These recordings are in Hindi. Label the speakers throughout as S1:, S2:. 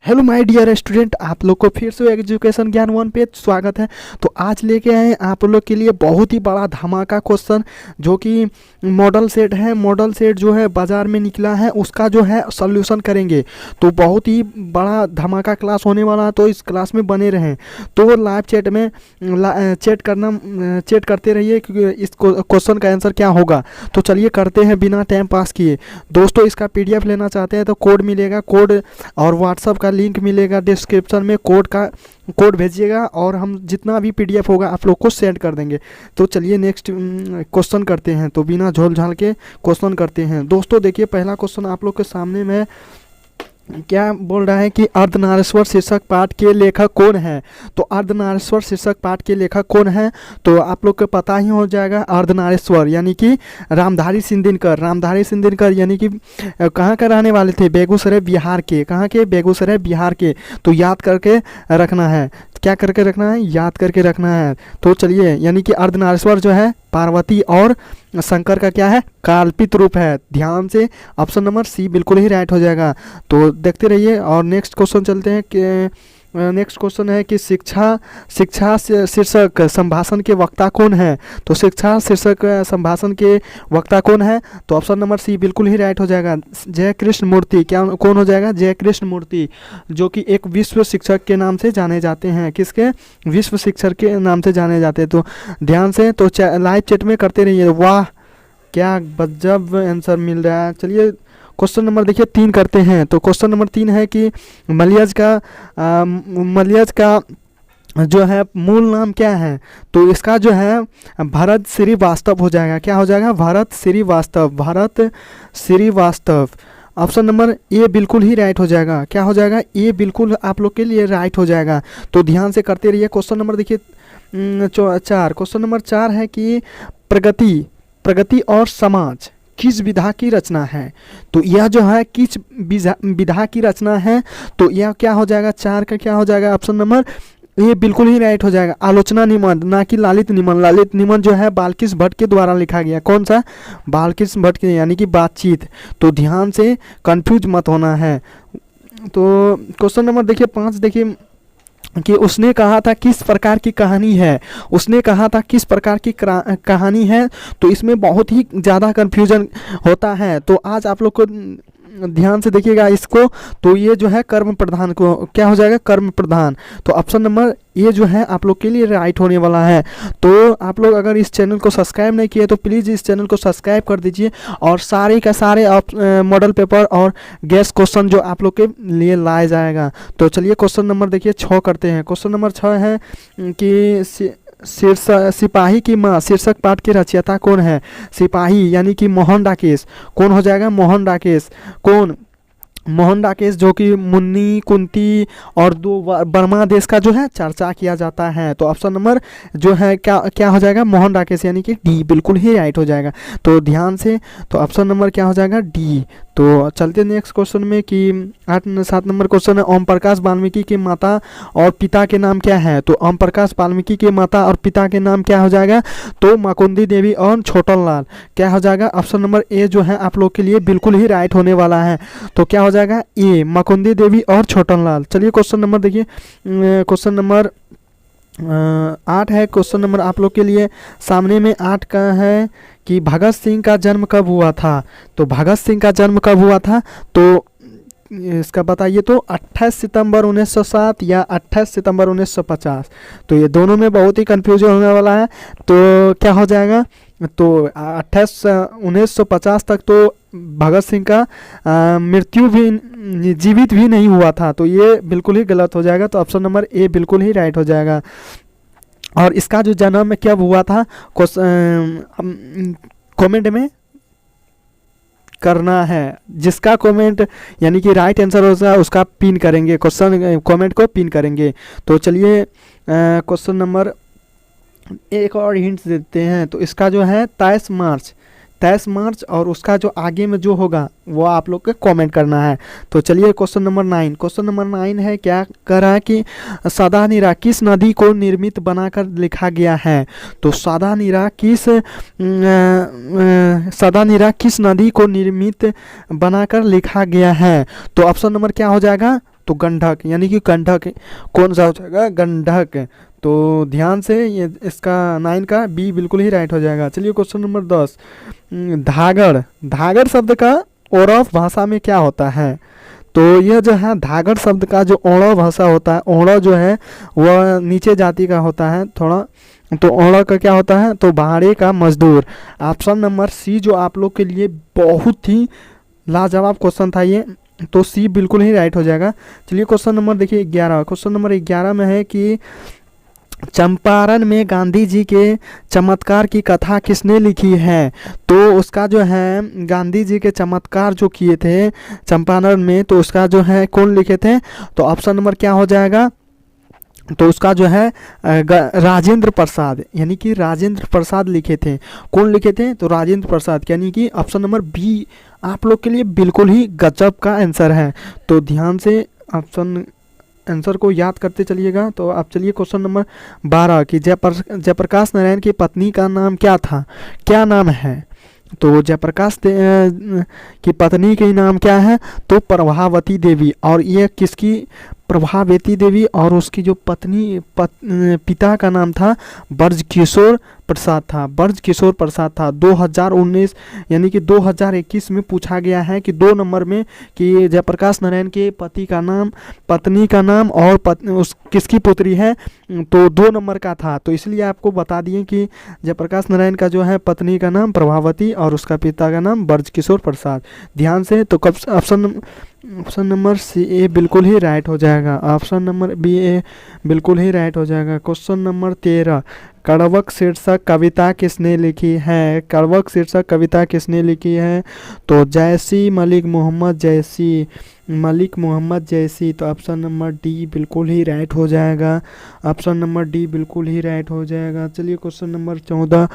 S1: हेलो माय डियर स्टूडेंट, आप लोग को फिर से एजुकेशन ज्ञान वन पे स्वागत है। तो आज लेके आए हैं आप लोग के लिए बहुत ही बड़ा धमाका क्वेश्चन, जो कि मॉडल सेट है। मॉडल सेट जो है बाज़ार में निकला है, उसका जो है सॉल्यूशन करेंगे। तो बहुत ही बड़ा धमाका क्लास होने वाला है, तो इस क्लास में बने रहें। तो लाइव चैट में चैट करते रहिए क्योंकि इस क्वेश्चन का आंसर क्या होगा। तो चलिए करते हैं बिना टाइम पास किए। दोस्तों, इसका PDF लेना चाहते हैं तो कोड मिलेगा, कोड और व्हाट्सअप का लिंक मिलेगा डिस्क्रिप्शन में। कोड भेजिएगा और हम जितना भी PDF होगा आप लोग को सेंड कर देंगे। तो चलिए नेक्स्ट क्वेश्चन करते हैं। तो बिना झोल झाल के क्वेश्चन करते हैं। दोस्तों देखिए, पहला क्वेश्चन आप लोग के सामने में क्या बोल रहा है कि अर्धनारीश्वर शीर्षक पाठ के लेखक कौन है। तो अर्धनारीश्वर शीर्षक पाठ के लेखक कौन है, तो आप लोग को पता ही हो जाएगा। अर्धनारीश्वर यानी कि रामधारी सिंह दिनकर यानी कि कहाँ का रहने वाले थे, बेगूसराय बिहार के। कहाँ के, बेगूसराय बिहार के। तो याद करके रखना है। क्या करके रखना है, याद करके रखना है। तो चलिए, यानी कि अर्धनारीश्वर जो है पार्वती और शंकर का क्या है, कल्पित रूप है। ध्यान से ऑप्शन नंबर सी बिल्कुल ही राइट हो जाएगा। तो देखते रहिए और नेक्स्ट क्वेश्चन चलते हैं कि नेक्स्ट क्वेश्चन है कि शिक्षा शीर्षक संभाषण के वक्ता कौन है। तो शिक्षा शीर्षक संभाषण के वक्ता कौन है, तो ऑप्शन नंबर सी बिल्कुल ही राइट हो जाएगा। जय कृष्ण मूर्ति। क्या कौन हो जाएगा, जय कृष्ण मूर्ति, जो कि एक विश्व शिक्षक के नाम से जाने जाते हैं। किसके, विश्व शिक्षक के नाम से जाने जाते हैं। तो ध्यान से तो लाइव चैट में करते रहिए। वाह, क्या गजब आंसर मिल रहा है। चलिए क्वेश्चन नंबर देखिए 3 करते हैं। तो क्वेश्चन नंबर 3 है कि मलयज का जो है मूल नाम क्या है। तो इसका जो है भरत श्रीवास्तव हो जाएगा। क्या हो जाएगा, Bharat Srivastava. Option number A बिल्कुल ही राइट हो जाएगा। क्या हो जाएगा, ए बिल्कुल आप लोग के लिए राइट हो जाएगा। तो ध्यान से करते रहिए। क्वेश्चन नंबर देखिए 4। क्वेश्चन नंबर 4 है कि प्रगति और समाज किस विधा की रचना है। तो यह जो है किस विधा की रचना है, तो यह क्या हो जाएगा, 4 का क्या हो जाएगा, ऑप्शन नंबर ये बिल्कुल ही राइट हो जाएगा। आलोचना निबंध, ना कि ललित निबंध। ललित निबंध जो है बाल्किस भट्ट के द्वारा लिखा गया। कौन सा, बाल्किस भट्ट के, यानी कि बातचीत। तो ध्यान से कंफ्यूज मत होना है। तो क्वेश्चन नंबर देखिए 5 देखिए कि उसने कहा था किस प्रकार की कहानी है। उसने कहा था किस प्रकार की कहानी है। तो इसमें बहुत ही ज़्यादा कन्फ्यूजन होता है। तो आज आप लोग को ध्यान से देखिएगा इसको। तो ये जो है कर्म प्रधान को क्या हो जाएगा, कर्म प्रधान। तो ऑप्शन नंबर ये जो है आप लोग के लिए राइट होने वाला है। तो आप लोग अगर इस चैनल को सब्सक्राइब नहीं किए तो प्लीज़ इस चैनल को सब्सक्राइब कर दीजिए और सारे का सारे मॉडल पेपर और गैस क्वेश्चन जो आप लोग के लिए लाया जाएगा। तो चलिए क्वेश्चन नंबर देखिए 6 करते हैं। क्वेश्चन नंबर 6 है कि सिपाही की माँ शीर्षक पाठ के रचयिता कौन है। सिपाही यानी कि मोहन डाकेश। कौन हो जाएगा, मोहन डाकेश। कौन, मोहन डाकेश, जो कि मुन्नी, कुंती और 2 बर्मा देश का जो है चर्चा किया जाता है। तो ऑप्शन नंबर जो है क्या हो जाएगा, मोहन डाकेश, यानी कि डी बिल्कुल ही राइट हो जाएगा। तो ध्यान से, तो ऑप्शन नंबर क्या हो जाएगा, डी। तो चलते नेक्स्ट क्वेश्चन में कि 7 नंबर क्वेश्चन है, ओम प्रकाश वाल्मीकि के माता और पिता के नाम क्या है। तो ओम प्रकाश वाल्मीकि के माता और पिता के नाम क्या हो जाएगा, तो माकुंदी देवी और छोटन लाल। क्या हो जाएगा, ऑप्शन नंबर ए जो है आप लोग के लिए बिल्कुल ही राइट होने वाला है। तो क्या हो जाएगा, ए, माकुंदी देवी और छोटन लाल। चलिए क्वेश्चन नंबर देखिए, क्वेश्चन नंबर 8 है। क्वेश्चन नंबर आप लोग के लिए सामने में 8 का है कि भगत सिंह का जन्म कब हुआ था। तो भगत सिंह का जन्म कब हुआ था, तो इसका बताइए। तो 28 सितंबर 1907 या 28 सितंबर 1950। तो ये दोनों में बहुत ही कंफ्यूजन होने वाला है। तो क्या हो जाएगा, तो 1950 तक तो भगत सिंह का मृत्यु भी, जीवित भी नहीं हुआ था। तो ये बिल्कुल ही गलत हो जाएगा। तो ऑप्शन नंबर ए बिल्कुल ही राइट हो जाएगा। और इसका जो जन्म कब हुआ था, कमेंट में करना है। जिसका कमेंट यानी कि राइट आंसर होगा उसका पिन करेंगे, क्वेश्चन कमेंट को पिन करेंगे। तो चलिए क्वेश्चन नंबर एक और हिंट्स देते हैं। तो इसका जो है 23 मार्च और उसका जो आगे में जो होगा वो आप लोग को कमेंट करना है। तो चलिए क्वेश्चन नंबर 9। क्वेश्चन नंबर 9 है, क्या कह रहा है कि सदानीरा किस नदी को निर्मित बनाकर लिखा गया है। तो सदानीरा किस नदी को निर्मित बनाकर लिखा गया है। तो ऑप्शन नंबर क्या हो जाएगा, तो गंडक यानी कि गंडक कौन सा हो जाएगा, गंडक। तो ध्यान से ये इसका 9 का बी बिल्कुल ही राइट हो जाएगा। चलिए क्वेश्चन नंबर 10, धागड़, धागड़ शब्द का औरव भाषा में क्या होता है। तो यह जो है धागड़ शब्द का जो ओणव भाषा होता है, ओणव जो है वह नीचे जाति का होता है थोड़ा, तो ओणव का क्या होता है, तो भाड़े का मजदूर। ऑप्शन नंबर सी जो आप लोग के लिए बहुत ही लाजवाब क्वेश्चन था ये, तो सी बिल्कुल ही राइट हो जाएगा। चलिए क्वेश्चन नंबर देखिए 11, क्वेश्चन नंबर 11 में है कि चंपारण में गांधी जी के चमत्कार की कथा किसने लिखी है। तो उसका जो है गांधी जी के चमत्कार जो किए थे चंपारण में, तो उसका जो है कौन लिखे थे, तो ऑप्शन नंबर क्या हो जाएगा, तो उसका जो है राजेंद्र प्रसाद, यानी कि राजेंद्र प्रसाद लिखे थे। कौन लिखे थे, तो राजेंद्र प्रसाद, यानी कि ऑप्शन नंबर बी आप लोग के लिए बिल्कुल ही गजब का आंसर है। तो ध्यान से ऑप्शन आंसर को याद करते चलिएगा। तो आप चलिए क्वेश्चन नंबर 12 कि जयप्रकाश नारायण की पत्नी का नाम क्या था, क्या नाम है। तो जयप्रकाश की पत्नी के नाम क्या है, तो प्रभावती देवी। और ये किसकी, प्रभावती देवी, और उसकी जो पत्नी पिता का नाम था ब्रजकिशोर प्रसाद था, ब्रजकिशोर प्रसाद था। 2019 यानी कि 2021 में पूछा गया है कि 2 नंबर में कि जयप्रकाश नारायण के पति का नाम, पत्नी का नाम और उस किसकी पुत्री है, तो 2 नंबर का था। तो इसलिए आपको बता दिए कि जयप्रकाश नारायण का जो है पत्नी का नाम प्रभावती और उसका पिता का नाम ब्रजकिशोर प्रसाद। ध्यान से, तो कब ऑप्शन नंबर सी ए बिल्कुल ही राइट हो जाएगा, ऑप्शन नंबर बी ए बिल्कुल ही राइट हो जाएगा। क्वेश्चन नंबर 13, कड़वक शीर्षक कविता किसने लिखी है, कड़वक शीर्षक कविता किसने लिखी है, तो जैसी मलिक मोहम्मद जैसी, मलिक मोहम्मद जैसी। तो ऑप्शन नंबर डी बिल्कुल ही राइट हो जाएगा, ऑप्शन नंबर डी बिल्कुल ही राइट हो जाएगा। चलिए क्वेश्चन नंबर 14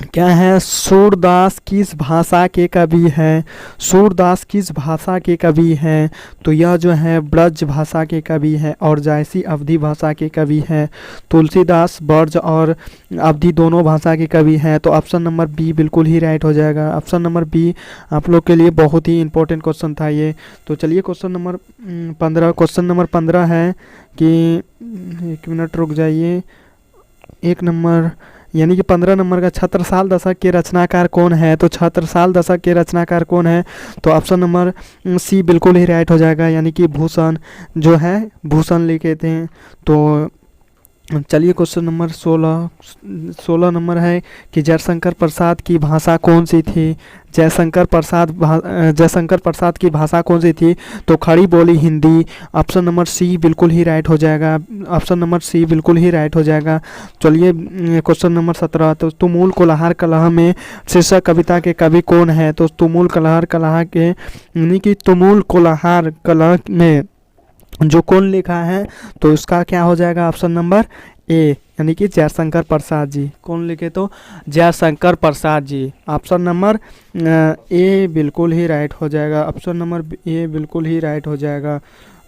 S1: क्या है, सूरदास किस भाषा के कवि है, सूरदास किस भाषा के कवि हैं, तो यह जो है ब्रज भाषा के कवि है और जायसी अवधी भाषा के कवि है। तुलसीदास ब्रज और अवधी दोनों भाषा के कवि हैं। तो ऑप्शन नंबर बी बिल्कुल ही राइट हो जाएगा, ऑप्शन नंबर बी आप लोग के लिए बहुत ही इंपॉर्टेंट क्वेश्चन था ये। तो चलिए क्वेश्चन नंबर 15, क्वेश्चन नंबर 15 है कि 1 मिनट रुक जाइए, 1 नंबर यानी कि 15 नंबर का छत्रसाल दशक के रचनाकार कौन है, तो छत्रसाल दशक के रचनाकार कौन है, तो ऑप्शन नंबर सी बिल्कुल ही राइट हो जाएगा, यानी कि भूषण जो है भूषण लिखे थे। तो चलिए क्वेश्चन नंबर 16 नंबर है कि जयशंकर प्रसाद की भाषा कौन सी थी, जयशंकर प्रसाद की भाषा कौन सी थी, तो खड़ी बोली हिंदी। ऑप्शन नंबर सी बिल्कुल ही राइट हो जाएगा, ऑप्शन नंबर सी बिल्कुल ही राइट हो जाएगा। चलिए क्वेश्चन नंबर 17, तो तुमुल कोलाहल कलह में शीर्षक कविता के कवि कौन है, तो तुमुल कोलाहल कलह के यानी कि तुमुल कोलाहल कलह में जो कौन लिखा है, तो उसका क्या हो जाएगा, ऑप्शन नंबर ए यानी कि जयशंकर प्रसाद जी। कौन लिखे, तो Jaishankar Prasad ji. Option number A बिल्कुल ही राइट हो जाएगा, ऑप्शन नंबर ए बिल्कुल ही राइट हो जाएगा।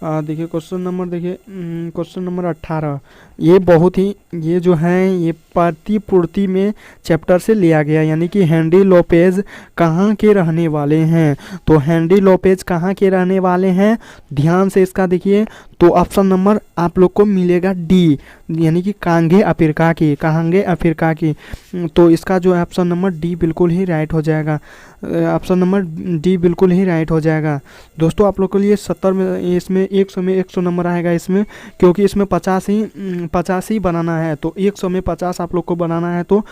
S1: देखिए क्वेश्चन नंबर, देखिए क्वेश्चन नंबर 18, ये बहुत ही, ये जो है ये प्रतिपूर्ति में चैप्टर से लिया गया, यानी कि हेनरी लोपेज कहाँ के रहने वाले हैं, तो हेनरी लोपेज कहाँ के रहने वाले हैं, ध्यान से इसका देखिए। तो ऑप्शन नंबर आप लोग को मिलेगा डी, यानी कि कांगे अफ्रीका की, कांगे अफ्रीका की। तो इसका जो है ऑप्शन नंबर डी बिल्कुल ही राइट हो जाएगा, ऑप्शन नंबर डी बिल्कुल ही राइट हो जाएगा। दोस्तों आप लोग के लिए 70 में, इसमें 100 में 100 नंबर आएगा इसमें, क्योंकि इसमें 50 ही बनाना है। तो 100 में 50 आप लोग को बनाना है, तो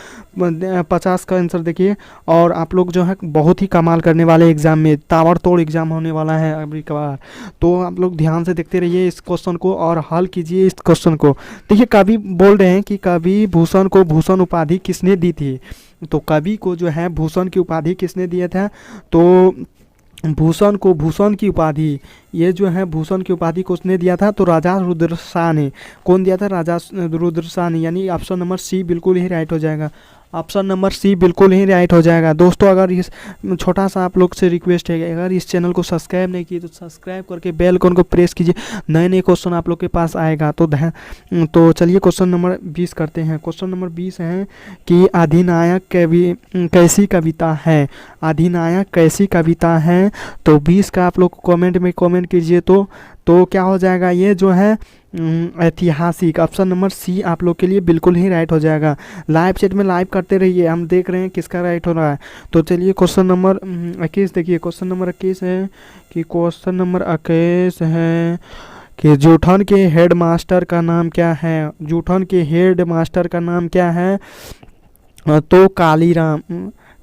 S1: 50 का आंसर देखिए। और आप लोग जो है बहुत ही कमाल करने वाले एग्जाम में, ताबड़तोड़ एग्जाम होने वाला है अगली बार। तो आप लोग ध्यान से देखते रहिए इस क्वेश्चन को और हल कीजिए इस क्वेश्चन को। देखिए कवि बोल रहे हैं कि कवि भूषण को भूषण उपाधि किसने दी थी, तो कवि को जो है भूषण की उपाधि किसने दिया था, तो भूषण को भूषण की उपाधि, ये जो है भूषण की उपाधि को उसने दिया था, तो राजा रुद्र शाह ने। कौन दिया था, राजा रुद्र शाह ने, यानी ऑप्शन नंबर सी बिल्कुल ही राइट हो जाएगा, ऑप्शन नंबर सी बिल्कुल ही राइट हो जाएगा। दोस्तों अगर इस छोटा सा आप लोग से रिक्वेस्ट है, अगर इस चैनल को सब्सक्राइब नहीं किए तो सब्सक्राइब करके बेल आइकन को प्रेस कीजिए, नए नए क्वेश्चन आप लोग के पास आएगा। तो चलिए क्वेश्चन नंबर 20 करते हैं। क्वेश्चन नंबर 20 है कि अधिनायक कैसी कविता है, अधिनायक कैसी कविता है, तो 20 का आप लोग कमेंट में कमेंट कीजिए। तो तो क्या हो जाएगा, ये जो है ऐतिहासिक। ऑप्शन नंबर सी आप लोग के लिए बिल्कुल ही राइट हो जाएगा। लाइव चैट में लाइव करते रहिए, हम देख रहे हैं किसका राइट हो रहा है। तो चलिए क्वेश्चन नंबर 21 देखिए। क्वेश्चन नंबर 21 है कि क्वेश्चन नंबर 21 है कि जूठन के हेड मास्टर का नाम क्या है। जूठन के हेड मास्टर का नाम क्या है, तो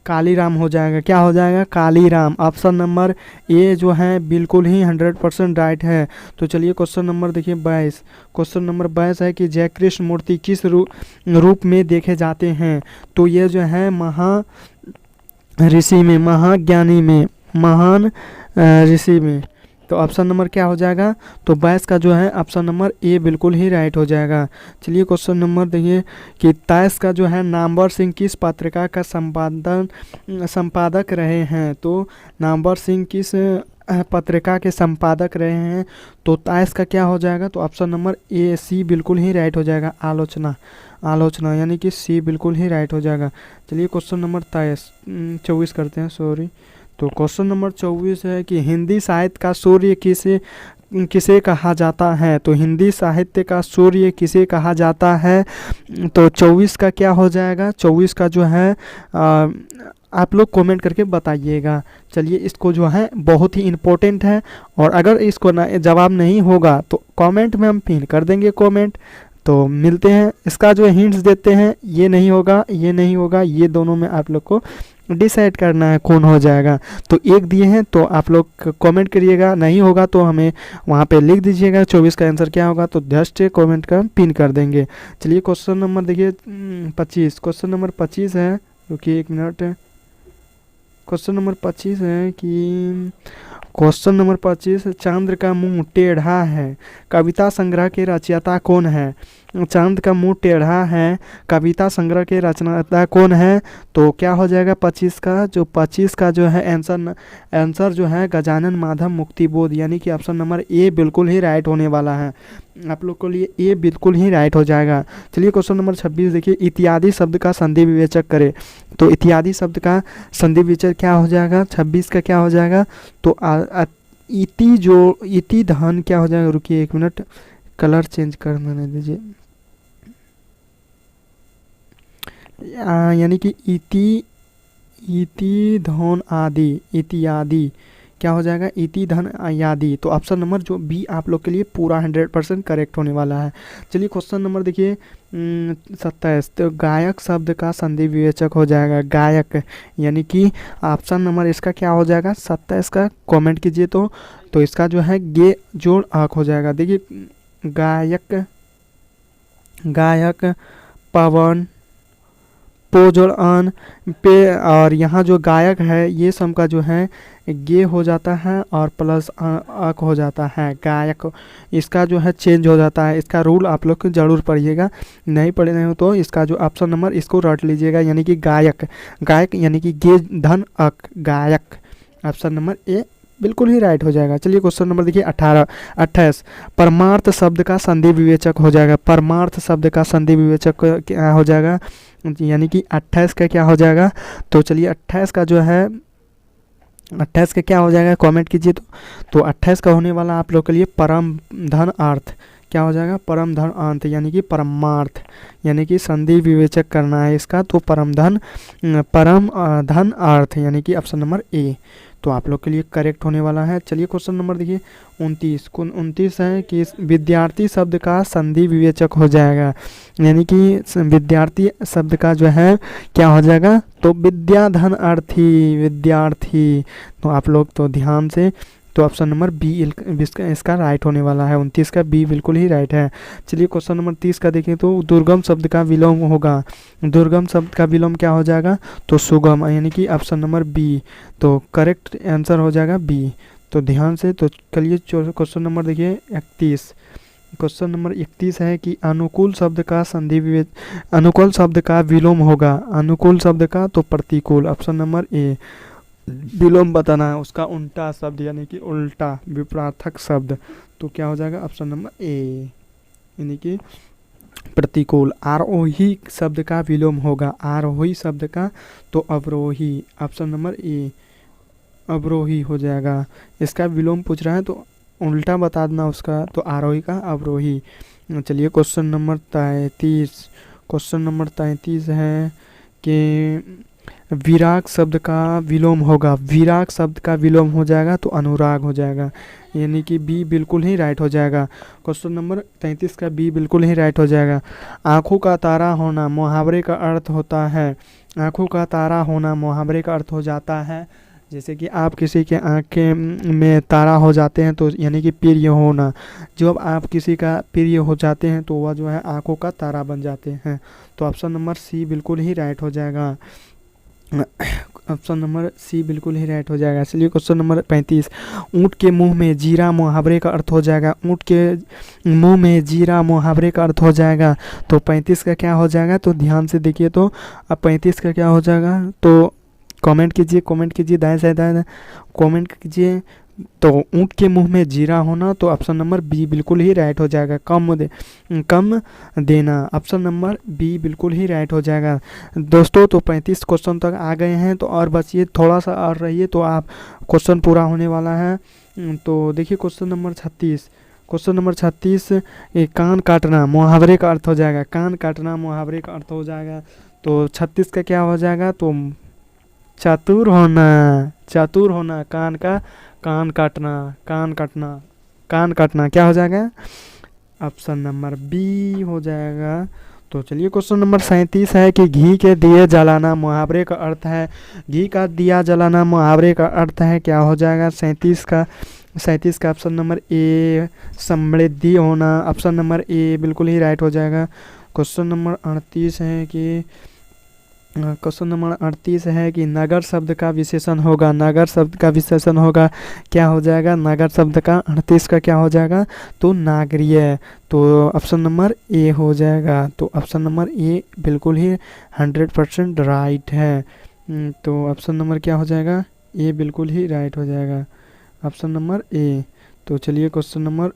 S1: कालीराम हो जाएगा। क्या हो जाएगा, कालीराम। ऑप्शन नंबर ए जो है बिल्कुल ही 100% राइट है। तो चलिए क्वेश्चन नंबर देखिए 22। क्वेश्चन नंबर 22 है कि जय कृष्ण मूर्ति किस रूप में देखे जाते हैं। तो ये जो है ऋषि में, महाज्ञानी में, महान ऋषि में। तो ऑप्शन नंबर क्या हो जाएगा, तो 22 का जो है ऑप्शन नंबर ए बिल्कुल ही राइट हो जाएगा। चलिए क्वेश्चन नंबर देखिए कि 23 का जो है नामवर सिंह किस पत्रिका का संपादक रहे हैं। तो नामवर सिंह किस पत्रिका के संपादक रहे हैं। तो 23 का क्या हो जाएगा, तो ऑप्शन नंबर ए सी बिल्कुल ही राइट हो जाएगा। आलोचना यानी कि सी बिल्कुल ही राइट हो जाएगा। चलिए क्वेश्चन नंबर 24 करते हैं, सॉरी। तो क्वेश्चन नंबर 24 है कि हिंदी साहित्य का सूर्य किसे कहा जाता है। तो हिंदी साहित्य का सूर्य किसे कहा जाता है। तो 24 का क्या हो जाएगा, 24 का जो है आप लोग कमेंट करके बताइएगा। चलिए इसको जो है बहुत ही इम्पोर्टेंट है, और अगर इसको जवाब नहीं होगा तो कमेंट में हम पिन कर देंगे कमेंट। तो मिलते हैं, इसका जो हिंट्स देते हैं, ये नहीं होगा, ये नहीं होगा, ये दोनों में आप लोग को डिसाइड करना है कौन हो जाएगा। तो एक दिए हैं तो आप लोग कमेंट करिएगा, नहीं होगा तो हमें वहाँ पे लिख दीजिएगा 24 का आंसर क्या होगा, तो जस्ट कमेंट का पिन कर देंगे। चलिए क्वेश्चन नंबर देखिए 25। क्वेश्चन नंबर 25 है, रुकिए 1 मिनट। क्वेश्चन नंबर 25 है कि क्वेश्चन नंबर 25, चांद का मुंह टेढ़ा है, कविता संग्रह के रचयिता कौन है। चांद का मुंह टेढ़ा है, कविता संग्रह के रचयिता कौन है। तो क्या हो जाएगा 25 का, जो 25 का जो है आंसर जो है गजानन माधव मुक्तिबोध, यानी कि ऑप्शन नंबर ए बिल्कुल ही राइट होने वाला है। आप लोग के लिए ए बिल्कुल ही राइट हो जाएगा। चलिए क्वेश्चन नंबर 26 देखिए। इत्यादि शब्द का संधि विवेचक करें। तो इत्यादि शब्द का संधि विवेचक क्या हो जाएगा, 26 का क्या हो जाएगा, तो इति धन क्या हो जाएगा, रुकिए 1 मिनट, कलर चेंज करने दीजिए। यानी कि इति धन आदि, इत्यादि क्या हो जाएगा, इति धन आदि। तो ऑप्शन नंबर जो बी आप लोग के लिए पूरा 100% करेक्ट होने वाला है। चलिए क्वेश्चन नंबर देखिए 27। तो गायक शब्द का संधि विवेचक हो जाएगा गायक, यानी कि ऑप्शन नंबर इसका क्या हो जाएगा 27 का, कमेंट कीजिए। तो इसका जो है गे जोड़ आँख हो जाएगा। देखिए गायक पवन पोजोड़ अन पे, और यहाँ जो गायक है ये सब का जो है गे हो जाता है और प्लस अक हो जाता है गायक, इसका जो है चेंज हो जाता है। इसका रूल आप लोग जरूर पढ़िएगा, नहीं पढ़े नहीं हो तो इसका जो ऑप्शन नंबर इसको रट लीजिएगा, यानी कि गायक यानी कि गे धन अक गायक। ऑप्शन नंबर ए बिल्कुल ही राइट हो जाएगा। चलिए क्वेश्चन नंबर देखिए 28। परमार्थ शब्द का संधि विवेचक हो जाएगा। परमार्थ शब्द का संधि विवेचक क्या हो जाएगा, यानी कि 28 का क्या हो जाएगा। तो चलिए 28 का जो है 28 का क्या हो जाएगा, कमेंट कीजिए। तो 28 का होने वाला आप लोग के लिए परम धन अर्थ क्या हो जाएगा, परम धन अर्थ, यानी कि परमार्थ, यानी कि संधि विवेचक करना है इसका। तो परम धन अर्थ, यानी कि ऑप्शन नंबर ए तो आप लोग के लिए करेक्ट होने वाला है। चलिए क्वेश्चन नंबर देखिए 29 है कि विद्यार्थी शब्द का संधि विवेचक हो जाएगा, यानी कि विद्यार्थी शब्द का जो है क्या हो जाएगा, तो विद्याधन अर्थी विद्यार्थी। तो आप लोग तो ध्यान से, तो ऑप्शन नंबर बी इसका राइट होने वाला है। 29 का बी बिल्कुल ही राइट है। चलिए क्वेश्चन नंबर 30 का देखें तो दुर्गम शब्द का विलोम होगा। दुर्गम शब्द का विलोम क्या हो जाएगा, तो सुगम, यानी कि ऑप्शन नंबर बी तो करेक्ट आंसर हो जाएगा बी। तो ध्यान से, तो चलिए क्वेश्चन नंबर देखिए 31। क्वेश्चन नंबर 31 है कि अनुकूल शब्द का अनुकूल शब्द का विलोम होगा। अनुकूल शब्द का तो प्रतिकूल, ऑप्शन नंबर ए। विलोम बताना है उसका उल्टा शब्द, यानी कि उल्टा विपरीतार्थक शब्द, तो क्या हो जाएगा ऑप्शन नंबर ए, यानी कि प्रतिकूल। आरोही शब्द का विलोम होगा। आरोही शब्द का तो अवरोही, ऑप्शन नंबर ए अवरोही हो जाएगा। इसका विलोम पूछ रहा है तो उल्टा बता देना उसका, तो आरोही का अवरोही। चलिए क्वेश्चन नंबर 33। क्वेश्चन नंबर 33 है कि विराग शब्द का विलोम होगा, विराग शब्द का विलोम हो जाएगा तो अनुराग हो जाएगा, यानी कि बी बिल्कुल ही राइट हो जाएगा। क्वेश्चन नंबर 33 का बी बिल्कुल ही राइट हो जाएगा। आंखों का तारा होना मुहावरे का अर्थ होता है, आंखों का तारा होना मुहावरे का अर्थ हो जाता है, जैसे कि आप किसी के आंखें में तारा हो जाते हैं तो यानी कि प्रिय होना, जब आप किसी का प्रिय हो जाते हैं तो वह जो है आंखों का तारा बन जाते हैं। तो ऑप्शन नंबर सी बिल्कुल ही राइट हो जाएगा, ऑप्शन नंबर सी बिल्कुल ही राइट हो जाएगा। चलिए क्वेश्चन नंबर 35। ऊँट के मुंह में जीरा मुहावरे का अर्थ हो जाएगा, ऊँट के मुंह में जीरा मुहावरे का अर्थ हो जाएगा, तो 35 का क्या हो जाएगा, तो ध्यान से देखिए। तो अब 35 का क्या हो जाएगा, तो कमेंट कीजिए, कमेंट कीजिए, दाएं से दाएं कमेंट कीजिए। तो ऊँट के मुंह में जीरा होना, तो ऑप्शन नंबर बी बिल्कुल ही राइट हो जाएगा, कम देना, ऑप्शन नंबर बी बिल्कुल ही राइट हो जाएगा। दोस्तों तो 35 क्वेश्चन तक आ गए हैं, तो और बचिए थोड़ा सा और रहिए तो आप क्वेश्चन पूरा होने वाला है। तो देखिए क्वेश्चन नंबर 36। क्वेश्चन नंबर 36, ये कान काटना मुहावरे का अर्थ हो जाएगा, कान काटना मुहावरे का अर्थ हो जाएगा, तो 36 का क्या हो जाएगा, तो चतुर होना, चतुर होना, कान काटना, कान काटना, कान काटना क्या हो जाएगा, ऑप्शन नंबर बी हो जाएगा। तो चलिए क्वेश्चन नंबर 37 है कि घी के दिए जलाना मुहावरे का अर्थ है, घी का दिया जलाना मुहावरे का अर्थ है, क्या हो जाएगा 37 का ऑप्शन नंबर ए समृद्धि होना, ऑप्शन नंबर ए बिल्कुल ही राइट हो जाएगा। क्वेश्चन नंबर 38 है कि क्वेश्चन नंबर 38 है कि नगर शब्द का विशेषण होगा, नगर शब्द का विशेषण होगा, क्या हो जाएगा, नगर शब्द का 38 का क्या हो जाएगा, तो नागरीय, तो ऑप्शन नंबर ए हो जाएगा। तो ऑप्शन नंबर ए बिल्कुल ही 100% राइट है। तो ऑप्शन नंबर क्या हो जाएगा, ए बिल्कुल ही राइट हो जाएगा, ऑप्शन नंबर ए। तो चलिए क्वेश्चन नंबर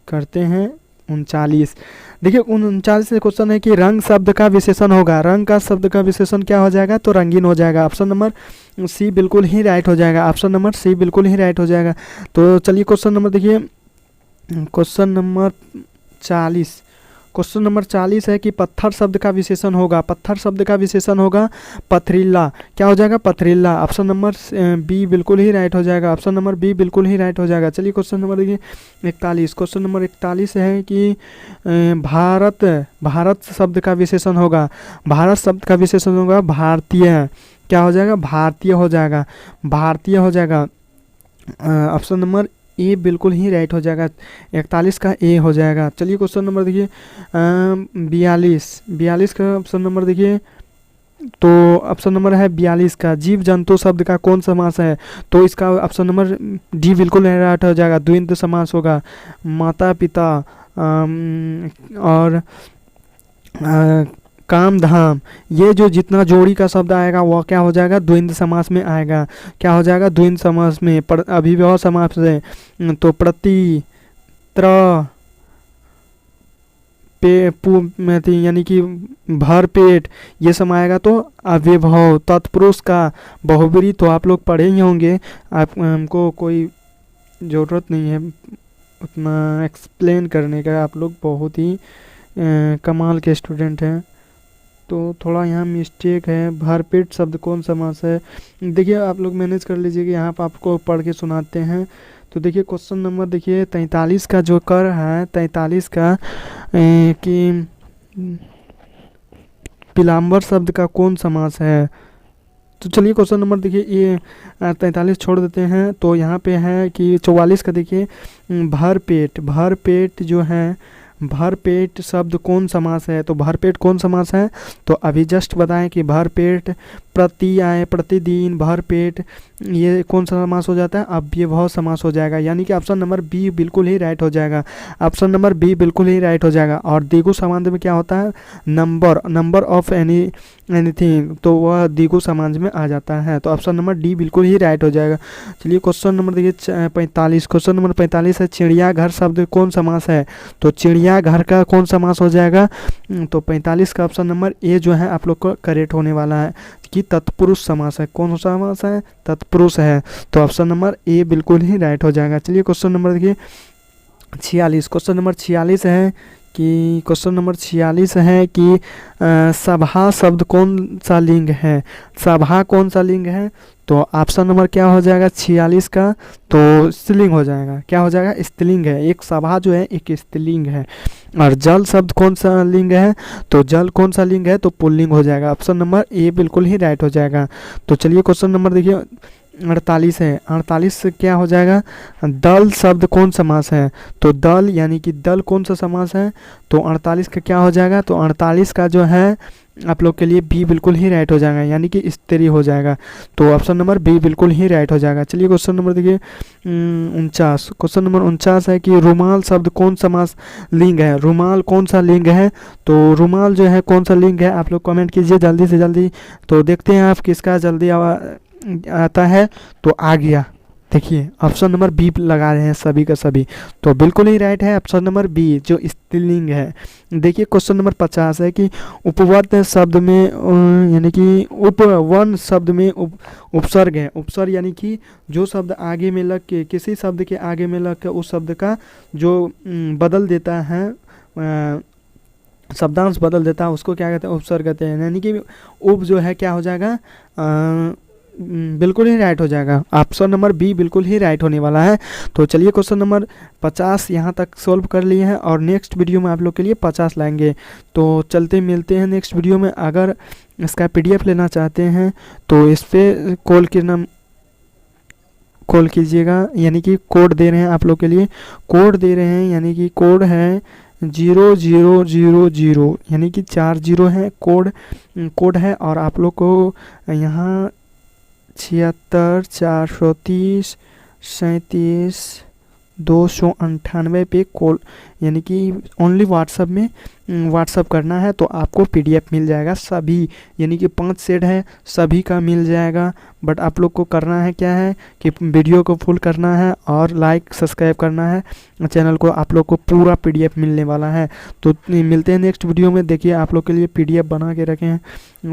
S1: करते हैं 39। देखिए 39 क्वेश्चन है कि रंग शब्द का विशेषण होगा, रंग का शब्द का विशेषण क्या हो जाएगा, तो रंगीन हो जाएगा, ऑप्शन नंबर सी बिल्कुल ही राइट हो जाएगा, ऑप्शन नंबर सी बिल्कुल ही राइट हो जाएगा। तो चलिए क्वेश्चन नंबर देखिए, क्वेश्चन नंबर 40। क्वेश्चन नंबर 40 है कि पत्थर शब्द का विशेषण होगा, पत्थर शब्द का विशेषण होगा पथरीला, क्या हो जाएगा, पथरीला, ऑप्शन नंबर बी बिल्कुल ही राइट हो जाएगा, ऑप्शन नंबर बी बिल्कुल ही राइट हो जाएगा। चलिए क्वेश्चन नंबर देखिए 41। क्वेश्चन नंबर 41 है कि भारत शब्द का विशेषण होगा, भारत शब्द का विशेषण होगा भारतीय, क्या हो जाएगा, भारतीय हो जाएगा, भारतीय हो जाएगा, ऑप्शन नंबर ए बिल्कुल ही राइट हो जाएगा, 41 का ए हो जाएगा। चलिए क्वेश्चन नंबर देखिए 42 का ऑप्शन नंबर देखिए, तो ऑप्शन नंबर है 42 का जीव जंतु शब्द का कौन समास है, तो इसका ऑप्शन नंबर डी बिल्कुल राइट हो जाएगा, द्वंद्व समास होगा, माता पिता और काम धाम, ये जो जितना जोड़ी का शब्द आएगा वह क्या हो जाएगा, द्वंद्व समास में आएगा, क्या हो जाएगा, द्वंद्व समास में। अभिव्यय समास है तो प्रति त्र पे यानी कि भर पेट ये सब आएगा, तो अव्ययभाव तत्पुरुष का बहुब्रीहि तो आप लोग पढ़े ही होंगे, हमको कोई ज़रूरत नहीं है उतना एक्सप्लेन करने का, आप लोग बहुत ही कमाल के स्टूडेंट हैं। तो थोड़ा यहाँ मिस्टेक है, भरपेट शब्द कौन समास है, देखिए आप लोग मैनेज कर लीजिए कि यहाँ पर आपको पढ़ के सुनाते हैं। तो देखिए क्वेश्चन नंबर देखिए 43 का जो कर है 43 का कि पिलाम्बर शब्द का कौन समास है, तो चलिए क्वेश्चन नंबर देखिए ये 43 छोड़ देते हैं। तो यहाँ पे है कि 44 का देखिए भरपेट, भरपेट जो है भरपेट शब्द कौन समास है, तो भरपेट कौन समास है, तो अभी जस्ट बताएं कि भरपेट प्रति आए प्रतिदिन भरपेट ये कौन सा समास हो जाता है, अव्ययभाव समास हो जाएगा, यानी कि ऑप्शन नंबर बी बिल्कुल ही राइट हो जाएगा, ऑप्शन नंबर बी बिल्कुल ही राइट हो जाएगा। और द्विगु समाज में क्या होता है, नंबर ऑफ एनीथिंग, तो वह द्विगु समाज में आ जाता है, तो ऑप्शन नंबर डी बिल्कुल ही राइट हो जाएगा। चलिए क्वेश्चन नंबर देखिए 45। क्वेश्चन नंबर 45 है चिड़ियाघर शब्द कौन समास है, तो चिड़ियाघर का कौन समास हो जाएगा, तो 45 का ऑप्शन नंबर ए जो है आप लोग को करेक्ट होने वाला है कि तत्पुरुष समास है, कौन सा समास है, तत्पुरुष है, तो ऑप्शन नंबर ए बिल्कुल ही राइट हो जाएगा। चलिए क्वेश्चन नंबर देखिए 46 क्वेश्चन नंबर 46 है कि क्वेश्चन नंबर 46 है कि सभा शब्द कौन सा लिंग है। सभा कौन सा लिंग है, तो ऑप्शन नंबर क्या हो जाएगा 46 का, तो स्त्रीलिंग हो जाएगा। क्या हो जाएगा, स्त्रीलिंग है। एक सभा जो है एक स्त्रीलिंग है। और जल शब्द कौन सा लिंग है, तो जल कौन सा लिंग है, तो पुल्लिंग हो जाएगा। ऑप्शन नंबर ए बिल्कुल ही राइट हो जाएगा। तो चलिए क्वेश्चन नंबर देखिए 48 है। 48 से क्या हो जाएगा, दल शब्द कौन समास है, तो दल यानी कि दल कौन सा समास है, तो 48 का क्या हो जाएगा, तो 48 का जो है आप लोग के लिए बी बिल्कुल ही राइट हो जाएगा, यानी कि स्त्री हो जाएगा। तो ऑप्शन नंबर बी बिल्कुल ही राइट हो जाएगा। चलिए क्वेश्चन नंबर देखिए 49। क्वेश्चन नंबर 49 है कि रुमाल शब्द कौन समास लिंग है। रुमाल कौन सा लिंग है, तो रुमाल जो है कौन सा लिंग है, आप लोग कमेंट कीजिए जल्दी से जल्दी। तो देखते हैं आप किसका जल्दी आता है। तो आ गया, देखिए ऑप्शन नंबर बी लगा रहे हैं सभी का सभी, तो बिल्कुल ही राइट है ऑप्शन नंबर बी जो स्त्रीलिंग है। देखिए क्वेश्चन नंबर 50 है कि उपवर्त शब्द में यानी कि उपवन शब्द में उपसर्ग है। उपसर्ग यानी कि जो शब्द आगे में लग के, किसी शब्द के आगे में लग के उस शब्द का जो बदल देता है, शब्दांश बदल देता है, उसको क्या कहते हैं, उपसर्ग कहते हैं। यानी कि उप जो है क्या हो जाएगा, बिल्कुल ही राइट हो जाएगा। ऑप्शन नंबर बी बिल्कुल ही राइट होने वाला है। तो चलिए क्वेश्चन नंबर 50 यहाँ तक सॉल्व कर लिए हैं और नेक्स्ट वीडियो में आप लोग के लिए 50 लाएंगे। तो चलते मिलते हैं नेक्स्ट वीडियो में। अगर इसका पीडीएफ लेना चाहते हैं तो इस पर कॉल कीजिएगा, यानी कि कोड दे रहे हैं आप लोग के लिए, कोड दे रहे हैं, यानी कि कोड है 0000, यानी कि 4 0 है कोड है। और आप लोग को यहाँ 76 430 37 298 पे कॉल, यानी कि ओनली व्हाट्सअप में व्हाट्सअप करना है तो आपको पीडीएफ मिल जाएगा सभी, यानी कि 5 सेट है सभी का मिल जाएगा। बट आप लोग को करना है क्या है कि वीडियो को फुल करना है और लाइक सब्सक्राइब करना है चैनल को, आप लोग को पूरा पीडीएफ मिलने वाला है। तो मिलते हैं नेक्स्ट वीडियो में। देखिए आप लोग के लिए पीडीएफ बना के रखे हैं,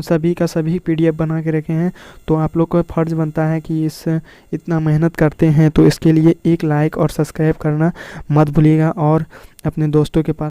S1: सभी का सभी पीडीएफ बना के रखे हैं। तो आप लोग को फ़र्ज़ बनता है कि इतना मेहनत करते हैं तो इसके लिए एक लाइक और सब्सक्राइब करना मत भूलिएगा और अपने दोस्तों के पास